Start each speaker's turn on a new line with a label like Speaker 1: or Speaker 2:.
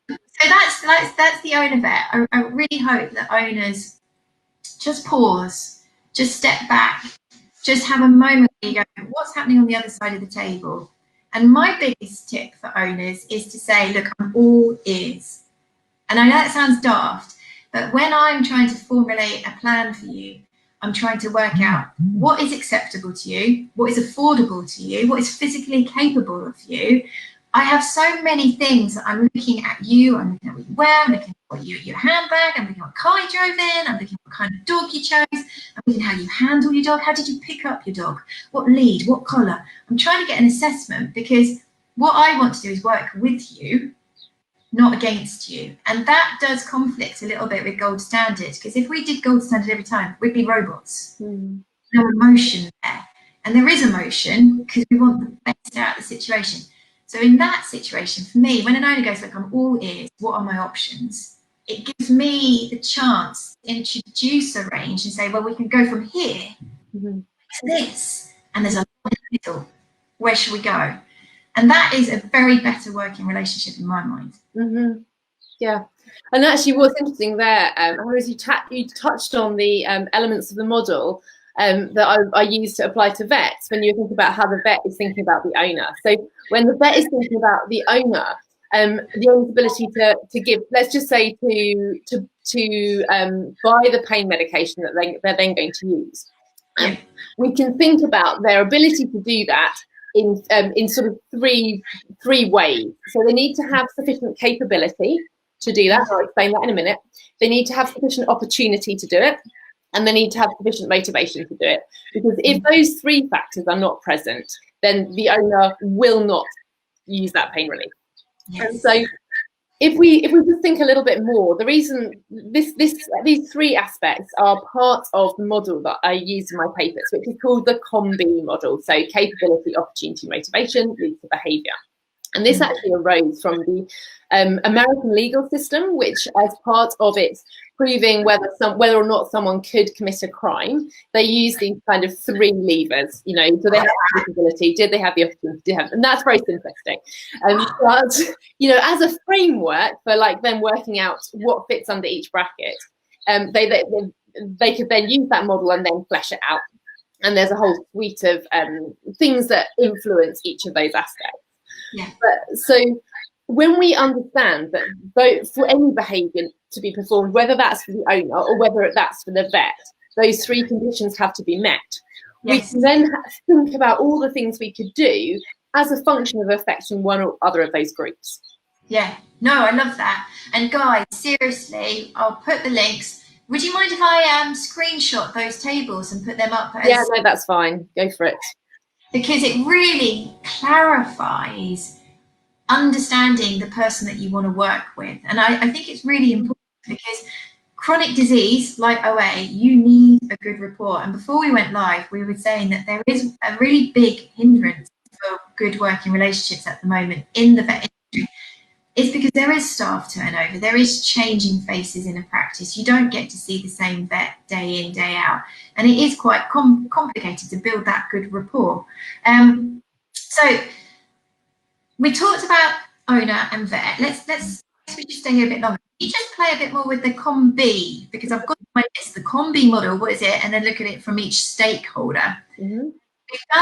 Speaker 1: So that's the owner vet. I really hope that owners just pause, just step back, just have a moment where you go, what's happening on the other side of the table? And my biggest tip for owners is to say, look, I'm all ears. And I know that sounds daft, but when I'm trying to formulate a plan for you, I'm trying to work out what is acceptable to you, what is affordable to you, what is physically capable of you. I have so many things that I'm looking at you, I'm looking at what you wear, I'm looking at what your handbag, I'm looking at what car you drove in, I'm looking at what kind of dog you chose, I'm looking at how you handle your dog, how did you pick up your dog, what lead, what collar. I'm trying to get an assessment because what I want to do is work with you, not against you. And that does conflict a little bit with gold standard, because if we did gold standard every time, we'd be robots. No emotion there. And there is emotion because we want the best out of the situation. So in that situation, for me, when an owner goes, look, I'm all ears, what are my options? It gives me the chance to introduce a range and say, well, we can go from here to this, and there's a lot in the middle. Where should we go? And that is a very better working relationship in my mind.
Speaker 2: Yeah. And actually what's interesting there, is you touched on the elements of the model that I use to apply to vets when you think about how the vet is thinking about the owner. So when the vet is thinking about the owner, the owner's ability to give, let's just say to buy the pain medication that they're then going to use. We can think about their ability to do that in sort of three ways. So they need to have sufficient capability to do that. I'll explain that in a minute. They need to have sufficient opportunity to do it, and they need to have sufficient motivation to do it. Because if those three factors are not present, then the owner will not use that pain relief. And so if we just think a little bit more, the reason these three aspects are part of the model that I use in my papers, which is called the CAM model. So capability, opportunity, motivation leads to behaviour. And this actually arose from the American legal system, which, as part of its proving whether or not someone could commit a crime, they use these kind of three levers. You know, do they have the capability? Did they have the opportunity? And that's very simplistic. But you know, as a framework for like them working out what fits under each bracket, they could then use that model and then flesh it out. And there's a whole suite of things that influence each of those aspects. But so when we understand that both for any behaviour to be performed, whether that's for the owner or whether that's for the vet, those three conditions have to be met. We can then think about all the things we could do as a function of affecting one or other of those groups.
Speaker 1: Yeah, no, I love that. And guys, seriously, I'll put the links. Would you mind if I screenshot those tables and put them up?
Speaker 2: Yeah, no, that's fine. Go for it.
Speaker 1: Because it really clarifies understanding the person that you want to work with. And I think it's really important because chronic disease like OA, you need a good report. And before we went live, we were saying that there is a really big hindrance for good working relationships at the moment in the vet industry. It's because there is staff turnover, there is changing faces in a practice. You don't get to see the same vet day in, day out. And it is quite complicated to build that good rapport. So we talked about owner and vet. Let's just stay here a bit longer. Can you just play a bit more with the COM-B, because I've got my list, the COM-B model, what is it? And then look at it from each stakeholder. We found